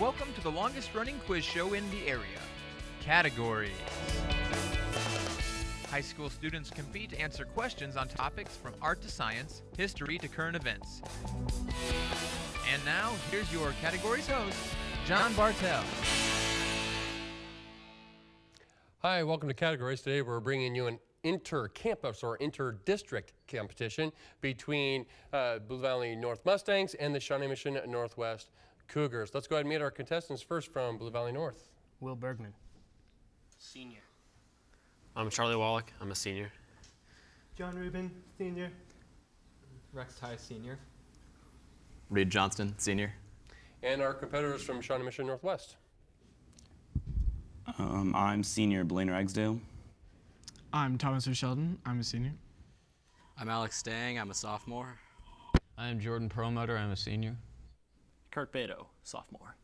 Welcome to the longest running quiz show in the area. Categories. High school students compete to answer questions on topics from art to science, history to current events. And now, here's your categories host, John Bartell. Hi, welcome to Categories. Today we're bringing you an inter-campus or inter-district competition between Blue Valley North Mustangs and the Shawnee Mission Northwest Cougars. Let's go ahead and meet our contestants. First from Blue Valley North. Will Bergman. Senior. I'm Charlie Wallach. I'm a senior. John Rubin, senior. Rex Ty, senior. Reed Johnston, senior. And our competitors from Shawnee Mission Northwest. I'm senior Blaine Ragsdale. I'm Thomas O'Sheldon. I'm a senior. I'm Alex Stang. I'm a sophomore. I'm Jordan Perlmutter. I'm a senior. Kurt Beto, sophomore.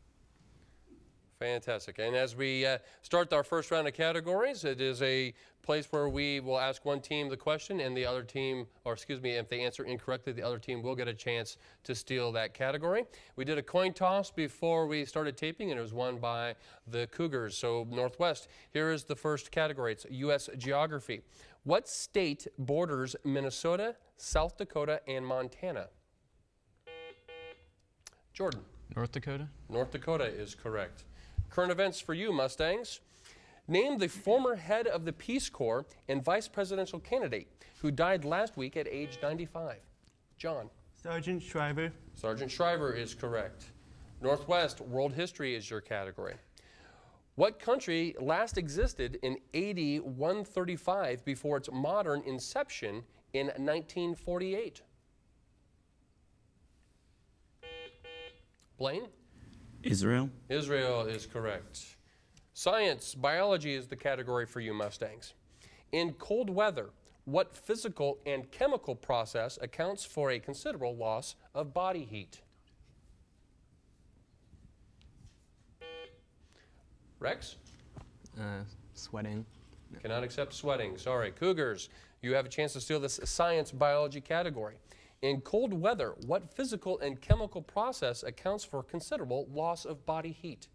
Fantastic. And as we start our first round of categories, it is a place where we will ask one team the question and the other team, or excuse me, if they answer incorrectly, the other team will get a chance to steal that category. We did a coin toss before we started taping, and it was won by the Cougars. So Northwest, here is the first category. It's U.S. Geography. What state borders Minnesota, South Dakota, and Montana? Jordan. North Dakota. North Dakota is correct. Current events for you, Mustangs. Name the former head of the Peace Corps and vice presidential candidate who died last week at age 95. John. Sergeant Shriver. Sergeant Shriver is correct. Northwest, world history is your category. What country last existed in AD 135 before its modern inception in 1948? Blaine? Israel. Israel is correct. Science, biology is the category for you, Mustangs. In cold weather, what physical and chemical process accounts for a considerable loss of body heat? Rex? Sweating. Cannot accept sweating. Sorry. Cougars, you have a chance to steal this science, biology category. In cold weather, what physical and chemical process accounts for considerable loss of body heat?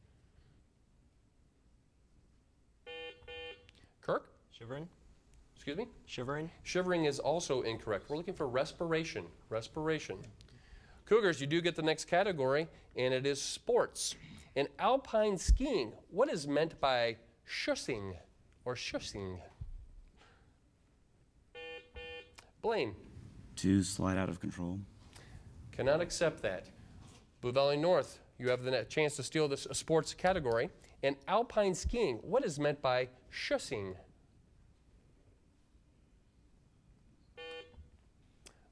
Kirk? Shivering. Excuse me? Shivering. Shivering is also incorrect. We're looking for respiration. Respiration. Cougars, you do get the next category, and it is sports. In alpine skiing, what is meant by schussing or schussing? Blaine? To slide out of control. Cannot accept that. Blue Valley North, you have the chance to steal this sports category. In alpine skiing, what is meant by schussing?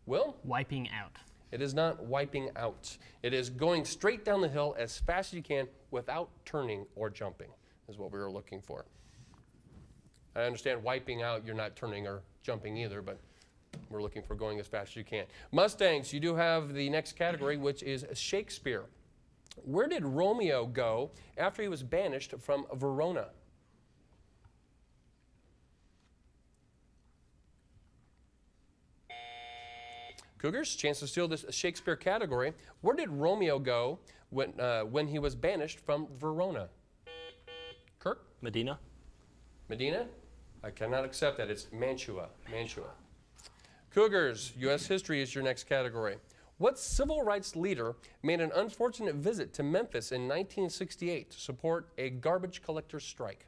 Will? Wiping out. It is not wiping out. It is going straight down the hill as fast as you can without turning or jumping, is what we were looking for. I understand wiping out, you're not turning or jumping either, but we're looking for going as fast as you can. Mustangs, you do have the next category, which is Shakespeare. Where did Romeo go after he was banished from Verona? Cougars, chance to steal this Shakespeare category. Where did Romeo go when he was banished from Verona? Kirk? Medina. Medina? I cannot accept that. It's Mantua. Mantua. Cougars, U.S. history is your next category. What civil rights leader made an unfortunate visit to Memphis in 1968 to support a garbage collector strike?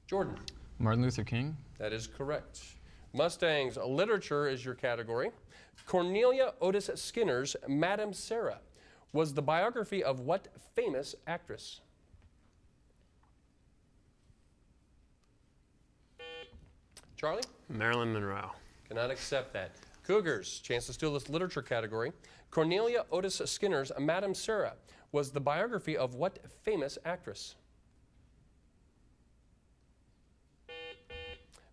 Jordan. Martin Luther King. That is correct. Mustangs, literature is your category. Cornelia Otis Skinner's Madame Sarah was the biography of what famous actress? Charlie? Marilyn Monroe. Cannot accept that. Cougars, chance to steal this literature category. Cornelia Otis Skinner's Madame Sarah was the biography of what famous actress?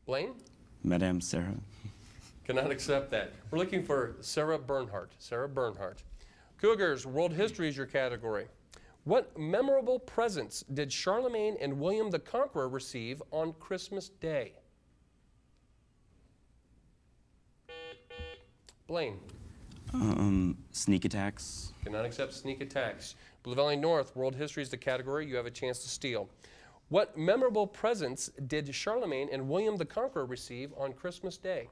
Blaine? Madame Sarah. Cannot accept that. We're looking for Sarah Bernhardt. Sarah Bernhardt. Cougars, world history is your category. What memorable presents did Charlemagne and William the Conqueror receive on Christmas Day? Blaine. Sneak attacks. Cannot accept sneak attacks. Blue Valley North, world history is the category. You have a chance to steal. What memorable presents did Charlemagne and William the Conqueror receive on Christmas Day?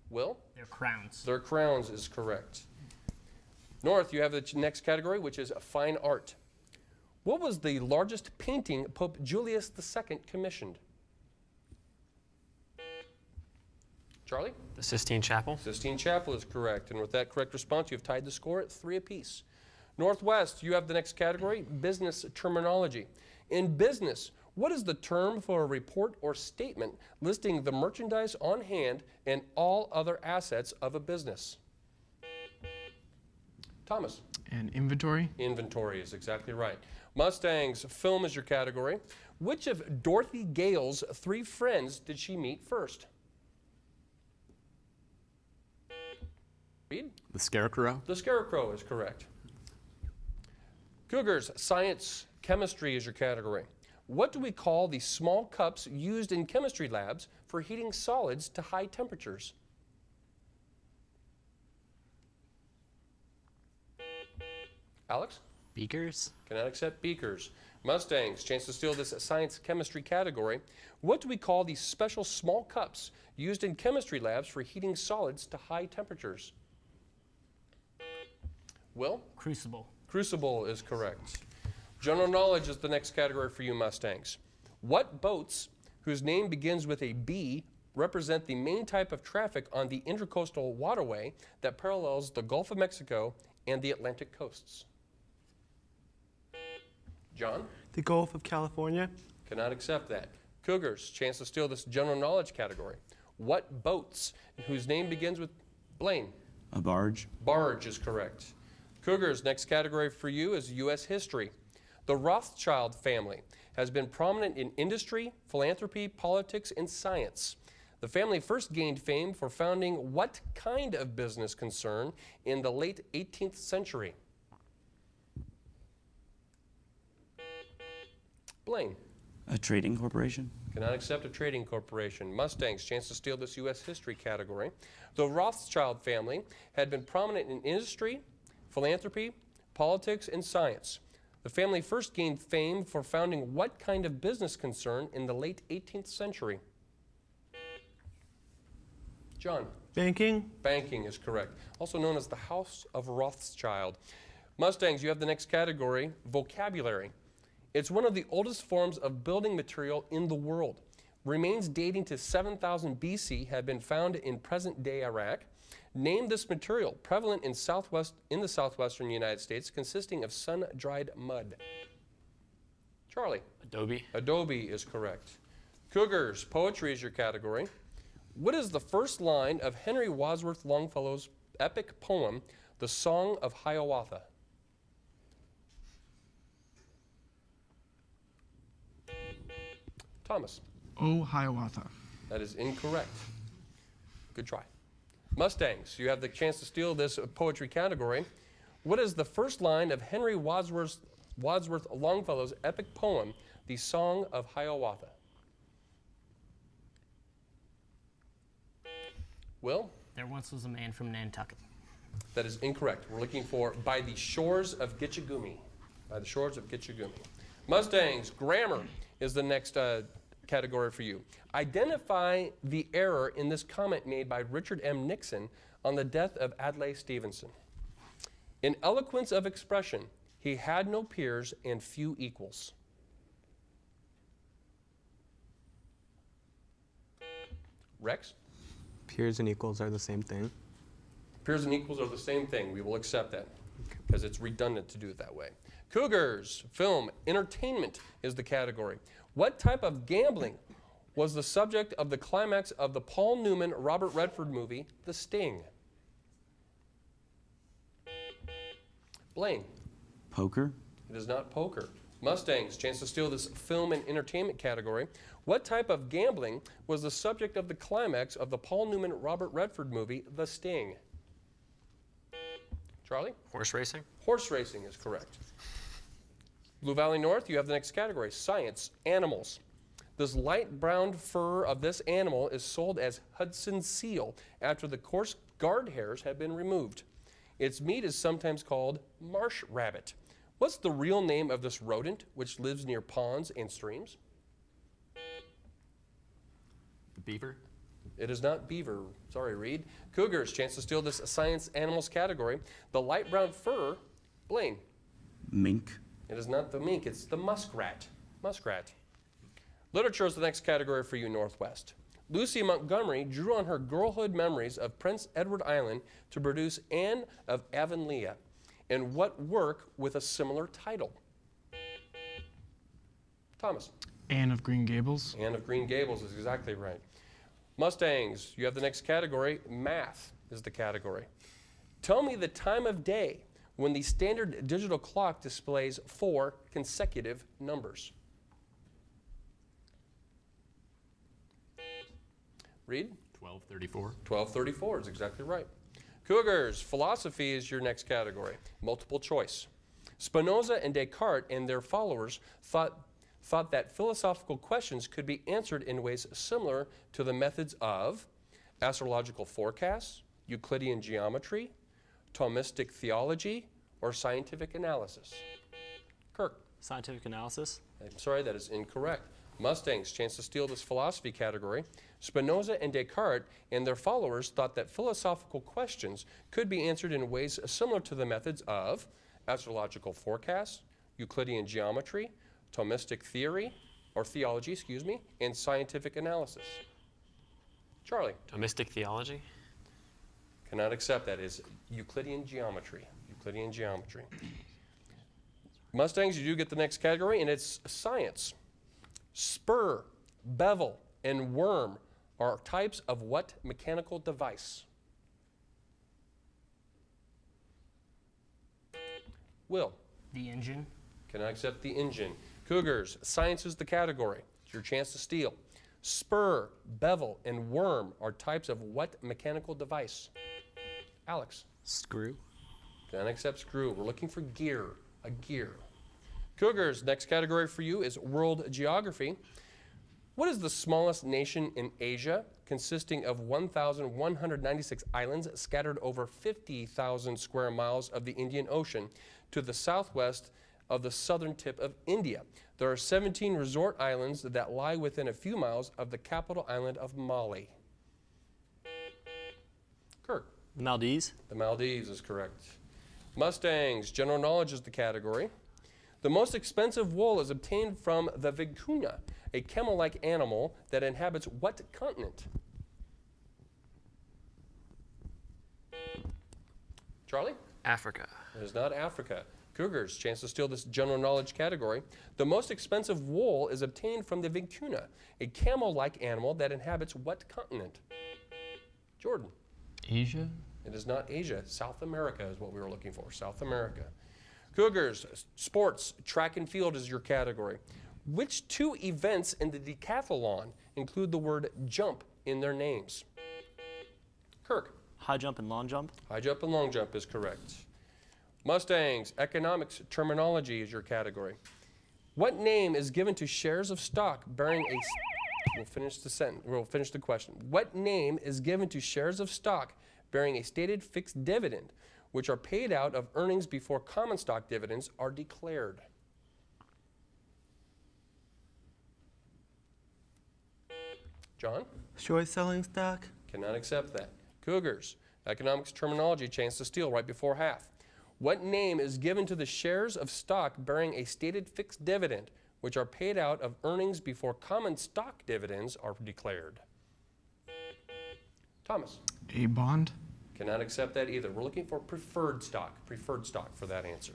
Will? Their crowns. Their crowns is correct. North, you have the next category, which is fine art. What was the largest painting Pope Julius II commissioned? Charlie? The Sistine Chapel. Sistine Chapel is correct. And with that correct response, you've tied the score at 3 apiece. Northwest, you have the next category, business terminology. In business, what is the term for a report or statement listing the merchandise on hand and all other assets of a business? Thomas? And inventory. Inventory is exactly right. Mustangs, film is your category. Which of Dorothy Gale's 3 friends did she meet first? Read. The Scarecrow. The Scarecrow is correct. Cougars, science, chemistry is your category. What do we call the small cups used in chemistry labs for heating solids to high temperatures? Alex? Beakers. Cannot accept beakers. Mustangs, chance to steal this science chemistry category. What do we call these special small cups used in chemistry labs for heating solids to high temperatures? Will? Crucible. Crucible is correct. General knowledge is the next category for you Mustangs. What boats whose name begins with a B represent the main type of traffic on the intercoastal waterway that parallels the Gulf of Mexico and the Atlantic coasts? John? The Gulf of California. Cannot accept that. Cougars, chance to steal this general knowledge category. What boats whose name begins with Blaine? A barge. Barge is correct. Cougars, next category for you is U.S. history. The Rothschild family has been prominent in industry, philanthropy, politics, and science. The family first gained fame for founding what kind of business concern in the late 18th century? Blaine. A trading corporation. Cannot accept a trading corporation. Mustangs, chance to steal this U.S. history category. The Rothschild family had been prominent in industry, philanthropy, politics, and science. The family first gained fame for founding what kind of business concern in the late 18th century? John. Banking. Banking is correct. Also known as the House of Rothschild. Mustangs, you have the next category, vocabulary. It's one of the oldest forms of building material in the world. Remains dating to 7000 BC have been found in present-day Iraq. Name this material, prevalent in the southwestern United States, consisting of sun-dried mud. Charlie. Adobe. Adobe is correct. Cougars, poetry is your category. What is the first line of Henry Wadsworth Longfellow's epic poem, The Song of Hiawatha? Thomas. Oh, Hiawatha. That is incorrect. Good try. Mustangs, you have the chance to steal this poetry category. What is the first line of Henry Wadsworth Longfellow's epic poem, The Song of Hiawatha? Will? There once was a man from Nantucket. That is incorrect. We're looking for By the Shores of Gitchagumi. By the Shores of Gitchagumi. Mustangs, grammar is the next category for you. Identify the error in this comment made by Richard M. Nixon on the death of Adlai Stevenson. In eloquence of expression, he had no peers and few equals. Rex? Peers and equals are the same thing. Peers and equals are the same thing. We will accept that because it's redundant to do it that way. Cougars, film, entertainment is the category. What type of gambling was the subject of the climax of the Paul Newman, Robert Redford movie, The Sting? Blaine. Poker. It is not poker. Mustangs, chance to steal this film and entertainment category. What type of gambling was the subject of the climax of the Paul Newman, Robert Redford movie, The Sting? Charlie? Horse racing. Horse racing is correct. Blue Valley North, you have the next category, science, animals. This light brown fur of this animal is sold as Hudson seal after the coarse guard hairs have been removed. Its meat is sometimes called marsh rabbit. What's the real name of this rodent which lives near ponds and streams? The beaver. It is not beaver. Sorry, Reed. Cougars, chance to steal this science animals category. The light brown fur, Blaine. Mink. It is not the mink, it's the muskrat. Muskrat. Literature is the next category for you, Northwest. Lucy Montgomery drew on her girlhood memories of Prince Edward Island to produce Anne of Avonlea. In what work with a similar title? Thomas. Anne of Green Gables. Anne of Green Gables is exactly right. Mustangs, you have the next category. Math is the category. Tell me the time of day when the standard digital clock displays 4 consecutive numbers. Reed? 12:34. 12:34 is exactly right. Cougars, philosophy is your next category. Multiple choice. Spinoza and Descartes and their followers thought that philosophical questions could be answered in ways similar to the methods of astrological forecasts, Euclidean geometry, Thomistic theology, or scientific analysis. Kirk. Scientific analysis. I'm sorry, that is incorrect. Mustangs, chance to steal this philosophy category. Spinoza and Descartes and their followers thought that philosophical questions could be answered in ways similar to the methods of astrological forecasts, Euclidean geometry, Thomistic theology, and scientific analysis. Charlie. Thomistic theology. Cannot accept that. Is Euclidean geometry. Euclidean geometry. Mustangs, you do get the next category, and it's science. Spur, bevel, and worm are types of what mechanical device? Will. The engine. Cannot accept the engine. Cougars, science is the category. It's your chance to steal. Spur, bevel, and worm are types of what mechanical device? Alex. Screw. Cannot accept screw. We're looking for gear, a gear. Cougars, next category for you is world geography. What is the smallest nation in Asia, consisting of 1,196 islands scattered over 50,000 square miles of the Indian Ocean to the southwest of the southern tip of India? There are 17 resort islands that lie within a few miles of the capital island of Mali. Kirk. The Maldives. The Maldives is correct. Mustangs, general knowledge is the category. The most expensive wool is obtained from the vicuña, a camel-like animal that inhabits what continent? Charlie? Africa. It is not Africa. Cougars, chance to steal this general knowledge category. The most expensive wool is obtained from the vicuña, a camel-like animal that inhabits what continent? Jordan? Asia. It is not Asia. South America is what we were looking for. South America. Cougars, sports, track and field is your category. Which 2 events in the decathlon include the word jump in their names? Kirk. High jump and long jump. High jump and long jump is correct. Mustangs, economics terminology is your category. What name is given to shares of stock bearing a... We'll finish the sentence. We'll finish the question. What name is given to shares of stock bearing a stated fixed dividend, which are paid out of earnings before common stock dividends are declared? John? Short selling stock. Cannot accept that. Cougars, economics terminology, chance to steal right before half. What name is given to the shares of stock bearing a stated fixed dividend, which are paid out of earnings before common stock dividends are declared? Thomas? A bond. Cannot accept that either. We're looking for preferred stock for that answer.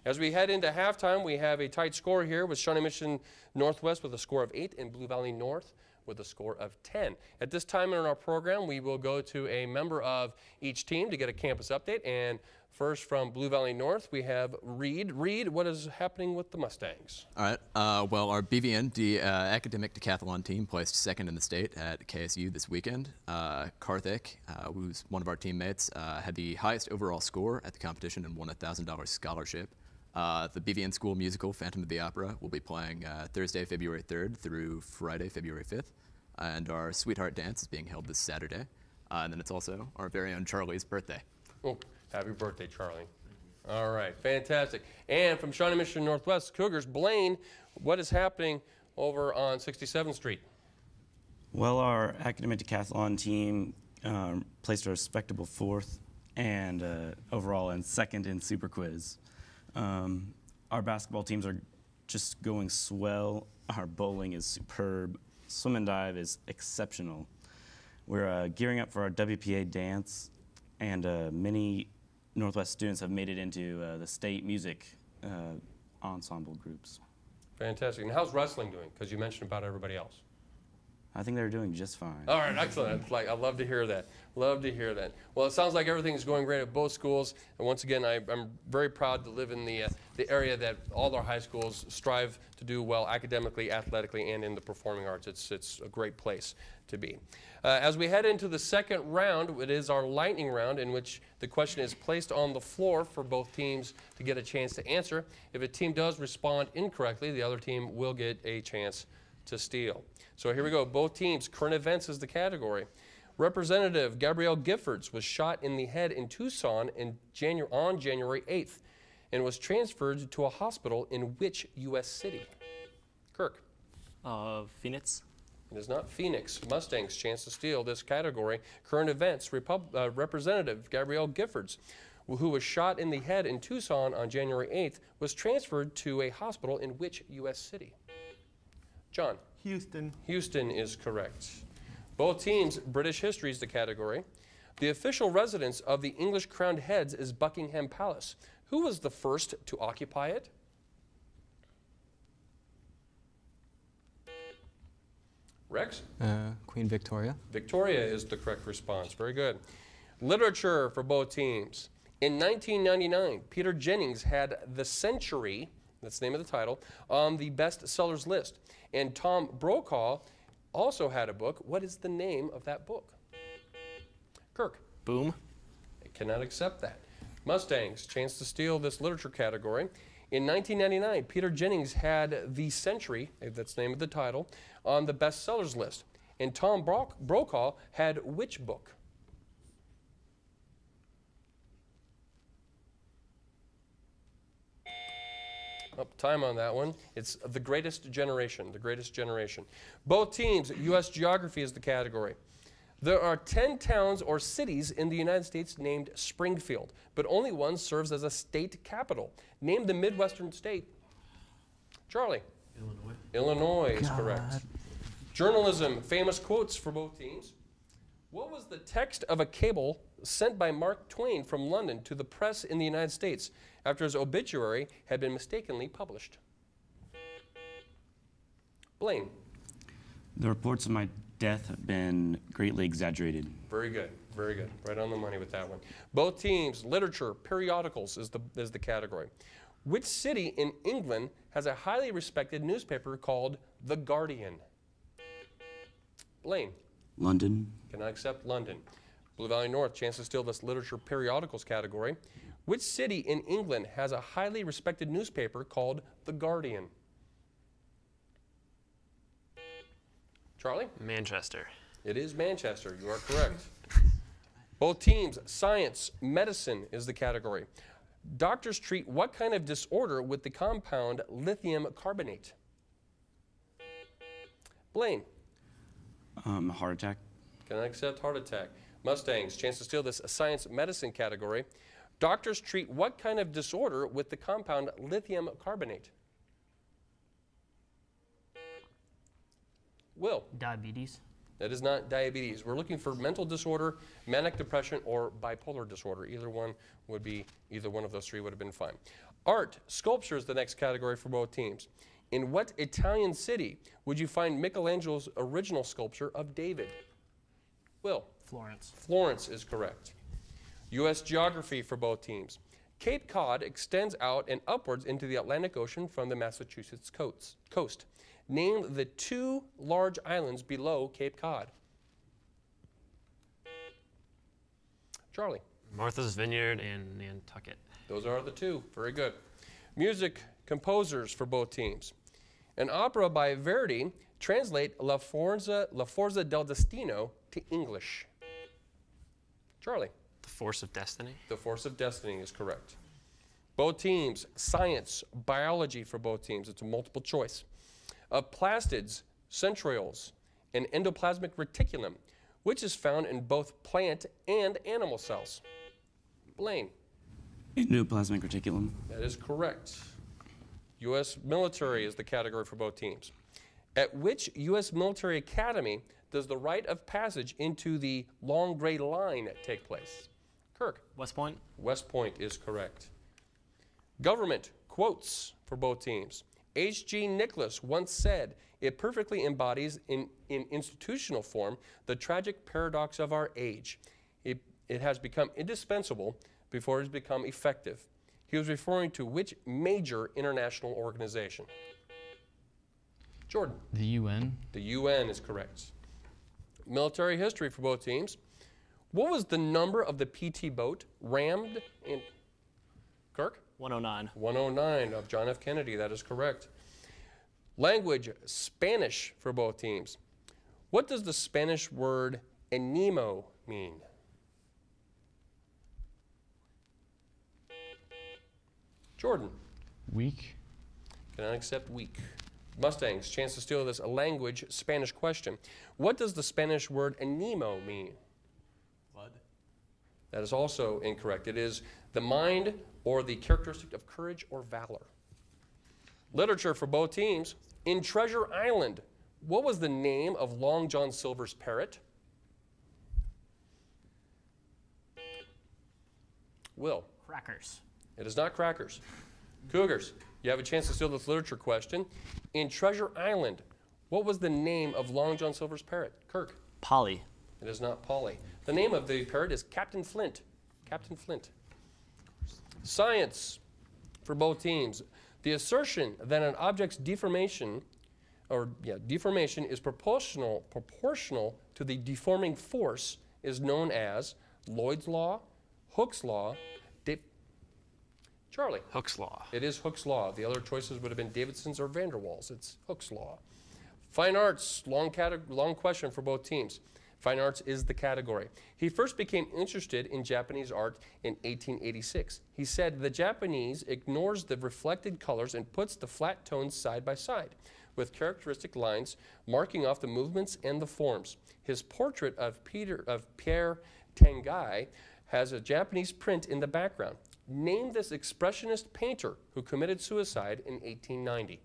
As we head into halftime, we have a tight score here with Shawnee Mission Northwest with a score of 8 and Blue Valley North with a score of 10. At this time in our program, we will go to a member of each team to get a campus update. And first from Blue Valley North, we have Reed. Reed, what is happening with the Mustangs? All right. Well, our BVN, the academic decathlon team, placed second in the state at KSU this weekend. Karthik, who's one of our teammates, had the highest overall score at the competition and won a $1,000 scholarship. The BVN School musical, Phantom of the Opera, will be playing Thursday, February 3rd through Friday, February 5th. And our Sweetheart Dance is being held this Saturday. And then it's also our very own Charlie's birthday. Well, Happy birthday, Charlie. All right, fantastic. And from Shawnee Mission Northwest Cougars, Blaine, what is happening over on 67th Street? Well, our academic decathlon team placed a respectable 4th and overall and 2nd in Super Quiz. Our basketball teams are just going swell. Our bowling is superb. Swim and dive is exceptional. We're gearing up for our WPA dance, and many Northwest students have made it into the state music ensemble groups. Fantastic. And how's wrestling doing? Because you mentioned about everybody else. I think they're doing just fine. All right, excellent. I love to hear that. Love to hear that. Well, it sounds like everything is going great at both schools. And once again, I'm very proud to live in the area that all our high schools strive to do well academically, athletically, and in the performing arts. It's a great place to be. As we head into the second round, it is our lightning round, in which the question is placed on the floor for both teams to get a chance to answer. If a team does respond incorrectly, the other team will get a chance to steal. So here we go. Both teams, current events is the category. Representative Gabrielle Giffords was shot in the head in Tucson on January 8th and was transferred to a hospital in which U.S. city? Kirk. Phoenix. It is not Phoenix. Mustang's chance to steal this category. Current events, Representative Gabrielle Giffords, who was shot in the head in Tucson on January 8th, was transferred to a hospital in which U.S. city? John. Houston. Houston is correct. Both teams, British history is the category. The official residence of the English crowned heads is Buckingham Palace. Who was the first to occupy it? Rex? Queen Victoria. Victoria is the correct response. Very good. Literature for both teams. In 1999, Peter Jennings had The Century, that's the name of the title, on the bestsellers list. And Tom Brokaw also had a book. What is the name of that book? Kirk. Boom. I cannot accept that. Mustangs, chance to steal this literature category. In 1999, Peter Jennings had The Century, that's the name of the title, on the bestsellers list. And Tom Brokaw had which book? Up time on that one. It's The Greatest Generation, The Greatest Generation. Both teams, U.S. geography is the category. There are 10 towns or cities in the United States named Springfield, but only one serves as a state capital. Name the Midwestern state. Charlie. Illinois. Illinois is correct. Journalism, famous quotes for both teams. What was the text of a cable sent by Mark Twain from London to the press in the United States after his obituary had been mistakenly published? Blaine. The reports of my death have been greatly exaggerated. Very good, very good. Right on the money with that one. Both teams, literature, periodicals is the category. Which city in England has a highly respected newspaper called The Guardian? Blaine. London. Can I accept London? Blue Valley North, chance to steal this literature periodicals category. Which city in England has a highly respected newspaper called The Guardian? Charlie? Manchester. It is Manchester. You are correct. Both teams, science, medicine is the category. Doctors treat what kind of disorder with the compound lithium carbonate? Blaine. Heart attack. Can I accept heart attack? Mustangs, chance to steal this science medicine category. Doctors treat what kind of disorder with the compound lithium carbonate? Will. Diabetes. That is not diabetes. We're looking for mental disorder, manic depression, or bipolar disorder. Either one of those three would have been fine. Art, sculpture is the next category for both teams. In what Italian city would you find Michelangelo's original sculpture of David? Will. Florence. Florence is correct. U.S. geography for both teams. Cape Cod extends out and upwards into the Atlantic Ocean from the Massachusetts coast. Name the two large islands below Cape Cod. Charlie. Martha's Vineyard and Nantucket. Those are the two. Very good. Music composers for both teams. An opera by Verdi, translate La Forza del Destino to English. Charlie. The Force of Destiny. The Force of Destiny is correct. Both teams, science, biology for both teams. It's a multiple choice. Of plastids, centrioles, and endoplasmic reticulum, which is found in both plant and animal cells. Blaine. Endoplasmic reticulum. That is correct. U.S. military is the category for both teams. At which U.S. military academy does the rite of passage into the long gray line take place? Kirk. West Point. West Point is correct. Government quotes for both teams. H.G. Nicholas once said, "It perfectly embodies in institutional form the tragic paradox of our age. It has become indispensable before it has become effective." He was referring to which major international organization? Jordan. The UN. The UN is correct. Military history for both teams. What was the number of the PT boat rammed in? Kirk? 109. 109 of John F. Kennedy. That is correct. Language, Spanish for both teams. What does the Spanish word animo mean? Jordan. Weak. Cannot accept weak. Mustangs, chance to steal this language Spanish question. What does the Spanish word animo mean? Blood. That is also incorrect. It is the mind or the characteristic of courage or valor. Literature for both teams. In Treasure Island, what was the name of Long John Silver's parrot? Will. Crackers. It is not crackers. Cougars, you have a chance to steal this literature question. In Treasure Island, what was the name of Long John Silver's parrot? Kirk. Polly. It is not Polly. The name of the parrot is Captain Flint. Captain Flint. Science for both teams. The assertion that an object's deformation is proportional to the deforming force is known as Lloyd's Law, Hooke's Law, Charlie. Hooke's Law. It is Hooke's Law. The other choices would have been Davidson's or van der Waals. It's Hooke's Law. Fine arts, long question for both teams. Fine arts is the category. He first became interested in Japanese art in 1886. He said the Japanese ignores the reflected colors and puts the flat tones side by side, with characteristic lines marking off the movements and the forms. His portrait of Pierre Tanguy has a Japanese print in the background. Name this expressionist painter who committed suicide in 1890.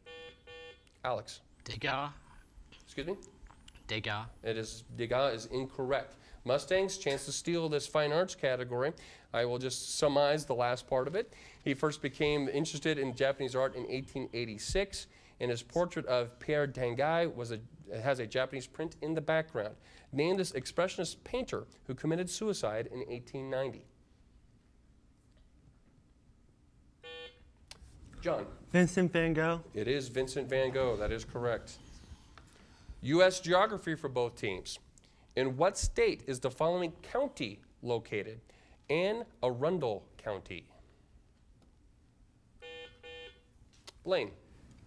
Alex. Degas. Excuse me? Degas. Degas is incorrect. Mustangs, chance to steal this fine arts category. I will just summarize the last part of it. He first became interested in Japanese art in 1886, and his portrait of Pierre Tanguy has a Japanese print in the background. Name this expressionist painter who committed suicide in 1890. John. Vincent van Gogh. It is Vincent van Gogh. That is correct. U.S. geography for both teams. In what state is the following county located? Anne Arundel County. Blaine.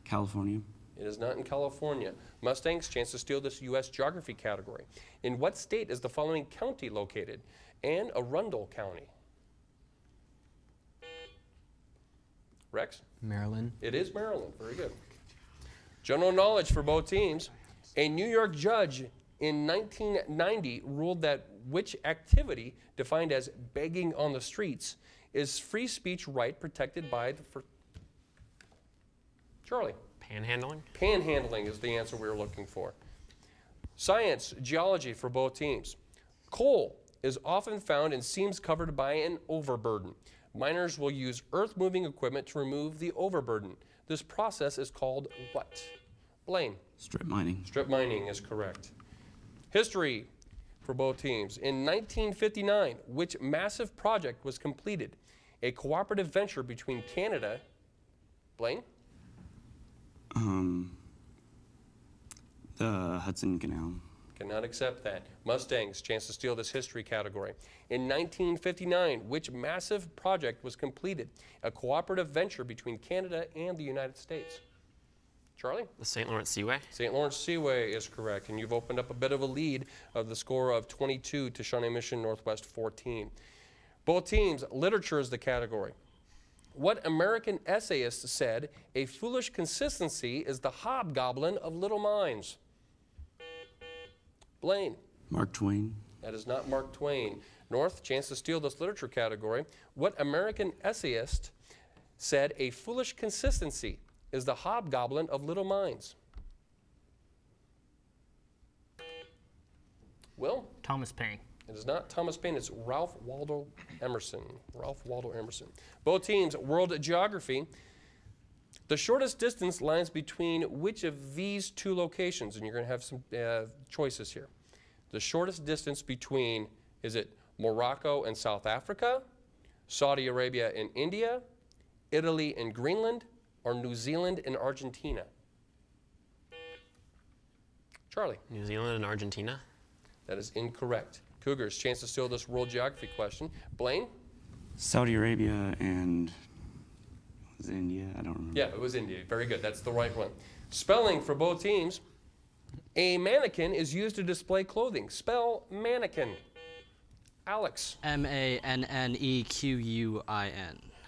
California. It is not in California. Mustangs, chance to steal this U.S. geography category. In what state is the following county located? Anne Arundel County. Rex? Maryland. It is Maryland. Very good. General knowledge for both teams. A New York judge in 1990 ruled that which activity, defined as begging on the streets, is free speech right protected by the Charlie. Panhandling. Panhandling is the answer we were looking for. Science, geology for both teams. Coal is often found in seams covered by an overburden. Miners will use earth-moving equipment to remove the overburden. This process is called what? Blaine. Strip mining. Strip mining is correct. History for both teams. In 1959, which massive project was completed? A cooperative venture between Canada, Blaine? The Hudson Canal. Cannot accept that. Mustangs, chance to steal this history category. In 1959, which massive project was completed? A cooperative venture between Canada and the United States. Charlie? The St. Lawrence Seaway. St. Lawrence Seaway is correct, and you've opened up a bit of a lead of the score of 22 to Shawnee Mission Northwest 14. Both teams, literature is the category. What American essayist said, "A foolish consistency is the hobgoblin of little minds"? Blaine. Mark Twain. That is not Mark Twain. North, chance to steal this literature category. What American essayist said, "A foolish consistency is the hobgoblin of little minds"? Will? Thomas Paine. It is not Thomas Paine, it's Ralph Waldo Emerson. Ralph Waldo Emerson. Both teams, world geography. The shortest distance lies between which of these two locations? And you're going to have some choices here. The shortest distance between, is it Morocco and South Africa, Saudi Arabia and India, Italy and Greenland, or New Zealand and Argentina? Charlie. New Zealand and Argentina. That is incorrect. Cougars, chance to steal this world geography question. Blaine? Saudi Arabia and was it India? I don't remember. Yeah, it was India. Very good. That's the right one. Spelling for both teams. A mannequin is used to display clothing. Spell mannequin. Alex. M-A-N-N-E-Q-U-I-N.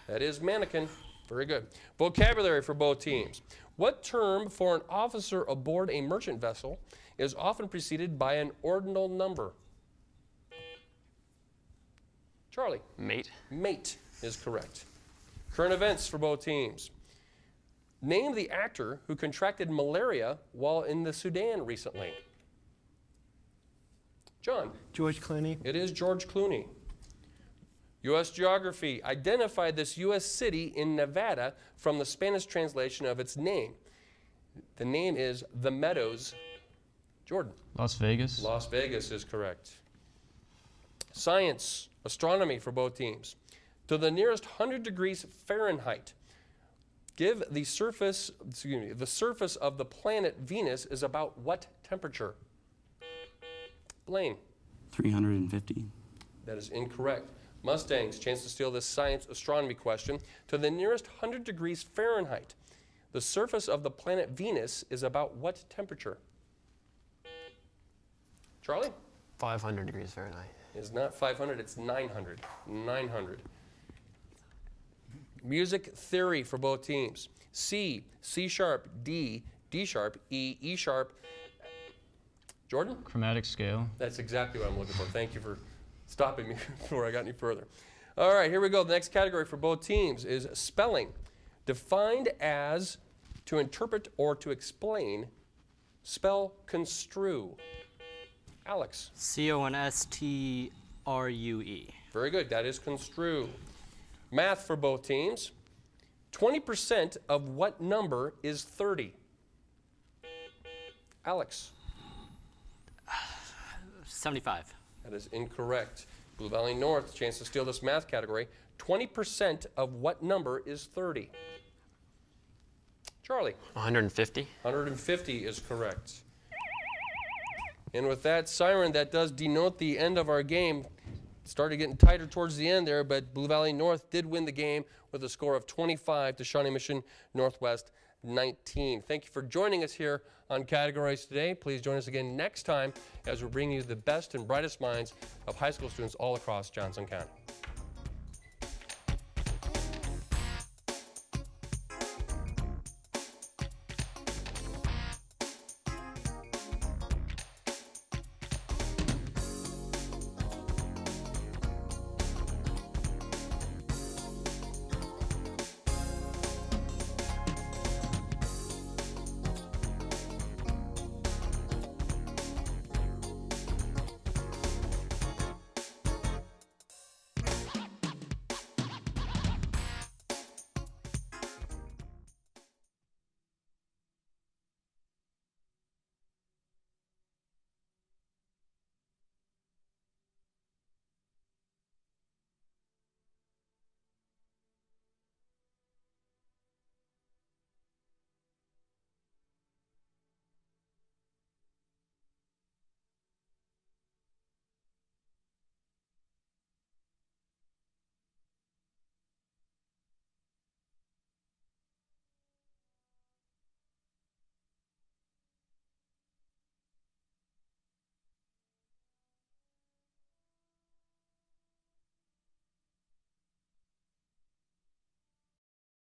That is mannequin. Very good. Vocabulary for both teams. What term for an officer aboard a merchant vessel is often preceded by an ordinal number? Charlie. Mate. Mate is correct. Current events for both teams. Name the actor who contracted malaria while in the Sudan recently. John. George Clooney. It is George Clooney. U.S. geography. Identify this U.S. city in Nevada from the Spanish translation of its name. The name is The Meadows. Jordan. Las Vegas. Las Vegas is correct. Science, astronomy for both teams. To the nearest 100 degrees Fahrenheit, give the surface, the surface of the planet Venus is about what temperature? Blaine. 350. That is incorrect. Mustangs, chance to steal this science astronomy question. To the nearest 100 degrees Fahrenheit, the surface of the planet Venus is about what temperature? Charlie? 500 degrees Fahrenheit. It's not 500, it's 900. 900. Music theory for both teams. C, C sharp, D, D sharp, E, E sharp. Jordan? Chromatic scale. That's exactly what I'm looking for. Thank you for stopping me before I got any further. All right, here we go. The next category for both teams is spelling. Defined as to interpret or to explain. Spell construe. Alex. C-O-N-S-T-R-U-E. Very good. That is construe. Math for both teams. 20% of what number is 30? Alex. 75. That is incorrect. Blue Valley North, chance to steal this math category. 20% of what number is 30? Charlie. 150. 150 is correct. And with that siren, that does denote the end of our game. It started getting tighter towards the end there, but Blue Valley North did win the game with a score of 25 to Shawnee Mission Northwest 19. Thank you for joining us here on Categories today. Please join us again next time as we're bringing you the best and brightest minds of high school students all across Johnson County.